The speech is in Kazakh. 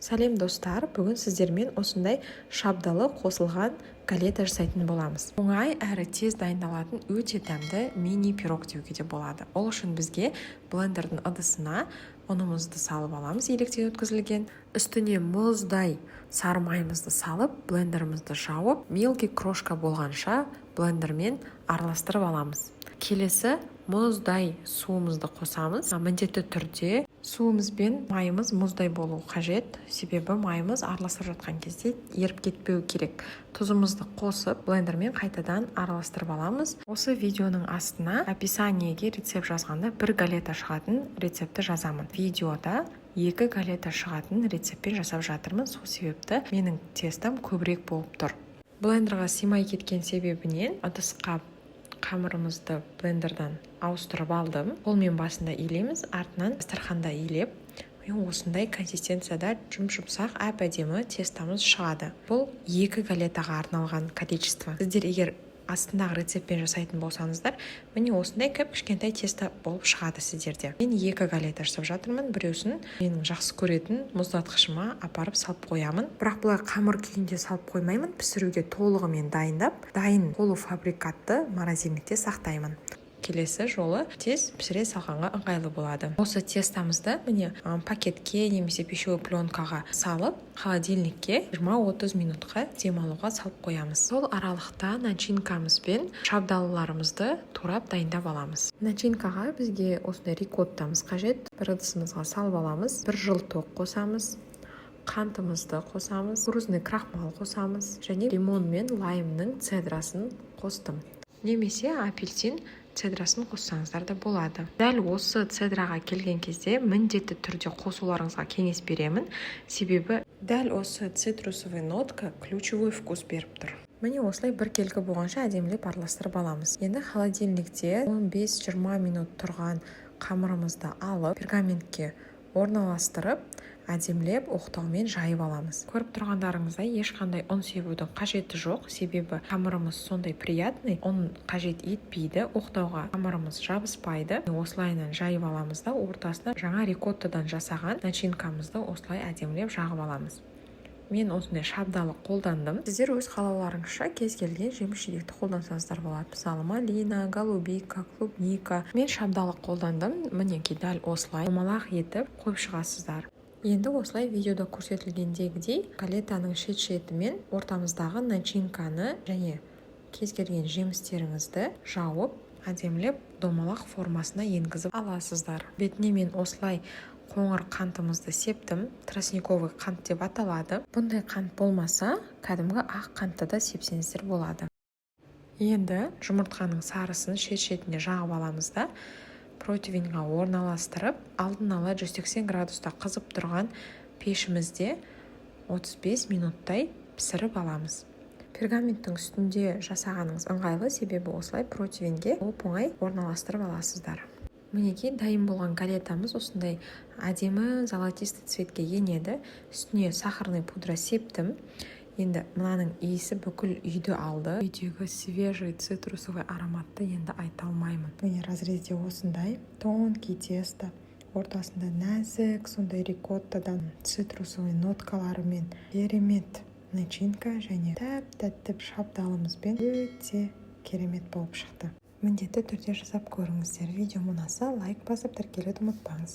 Сәлем достар, бүгін сіздермен осындай шабдалы қосылған галета жасайтын боламыз. Оңай әрі тез дайындалатын өте дәмді мини пирог деуге де болады. Ол үшін бізге блендердің ыдысына ұнымызды салып аламыз, електен өткізілген. Үстіне мұздай сары майымызды салып, блендерімізді жауып, мелкий крошка болғанша блендермен араластырып аламыз. Келесі мұздай суымызды қосамыз. Міндетті түрде суымыз бен майымыз мұздай болу қажет, себебі майымыз араластырып жатқан кезде еріп кетпеу керек. Тұзымызды қосып, блендермен қайтадан араластырып аламыз. Осы видеоның астына описаниеге рецепт жазғанда бір галета шығатын рецепті жазамын. Видеода 2 галета шығатын рецептпен жасап жатырмын, сол себепті менің тестім көбірек болып тұр. Блендерға сыймай кеткен себебінен ыдысқа қамырымызды блендердан ауыстырып алдым. Қолмен басында илейміз, артынан дастарханда илеп, осындай консистенцияда жұмсақ әп-әдемі тестамыз шығады. Бұл 2 галетаға арналған количество. Сіздер егер астындағы рецептпен жасайтын болсаңыздар, міне осындай кішкентай тесто болып шығады сіздерде. Мен 2 галета жасап жатырмын. Біреусін менің жақсы көретін мұздатқышыма апарып салып қоямын. Бірақ бұлай қамыр күйінде салып қоймаймын. Пісіруге толығымен дайындап, дайын полуфабрикатты морозильникте сақтаймын. Келесі жолы тез пісіре салғанға ыңғайлы болады. Осы тестамызды міне пакетке немесе пищевой пленкаға салып, холодильникке 20-30 минутқа демалуға салып қоямыз. Сол аралықта начинкамыз бен шабдалыларымызды турап дайындап аламыз. Начинкаға бізге осындай рикоттамыз қажет. Бір ыдысымызға салып аламыз. Бір жылтоқ қосамыз. Қантымызды қосамыз. Кукурузный крахмал қосамыз. Және лимон мен лаймның цедрасын қостым. Немесе апельсин цедрасын қоссаңыздар да болады. Дәл осы цедраға келген кезде міндетті түрде қосуларыңызға кеңес беремін, себебі дәл осы цитрусовый нотка ключевой вкус беріп тұр. Міне осылай бір келкі болғанша әдемілеп араластырып аламыз. Енді холодильникте 15-20 минут тұрған қамырымызды алып, пергаментке орналастырып, әдемілеп оқтаумен жайып аламыз. Көріп тұрғандарыңыздай ешқандай ұн себудің қажеті жоқ, себебі қамырымыз сондай приятный, ұн қажет етпейді, оқтауға қамырымыз жабыспайды. Осылайынан жайып аламыз да ортасына жаңа рикоттадан жасаған начинкамызды осылай әдемілеп жағып аламыз. Мен осындай шабдалы қолдандым. Сіздер өз қалауларыңызша кез келген жеміс-жидекті қолдансаңыздар болады. Мысалы малина, голубика, клубника. Мен шабдалы қолдандым. Мінекей дәл осылай домалақ етіп қойып шығасыздар. Енді осылай видеода көрсетілгендегідей галетаның шет-шеті мен ортамыздағы начинканы және кез келген жемістеріңізді жауып, әдемілеп домалақ формасына енгізіп аласыздар. Бетіне мен осылай қоңыр қантымызды септім. Тростниковый қант деп аталады. Бұндай қант болмаса, кәдімгі ақ қантты да сепсеңіздер болады. Енді жұмыртқаның сарысын шет-шетіне жағып аламыз да противеньға орналастырып, алдын ала 180 градуста қызып тұрған пешімізде 35 минуттай пісіріп аламыз. Пергаменттің үстінде жасағаныңыз ыңғайлы, себебі осылай противеньге оп-оңай орналастырып аласыздар. Мінекей дайын болған галетамыз осындай әдемі золотистый цветке енеді. Үстіне сахарный пудра септім. Енді мынаның иісі бүкіл үйді алды. Үйдегі свежий цитрусовый ароматты енді айта алмаймын. Міне разрезе осындай тонкий тесто. Ортасында нәзік, сондай рикоттадан цитрусовый ноткаларымен керемет начинка және тәп-тәтті шабдалымызбен өте керемет болып шықты. Міндетті түрде жасап көріңіздер. Видео ұнаса лайк басып тіркелуді ұмытпаңыз.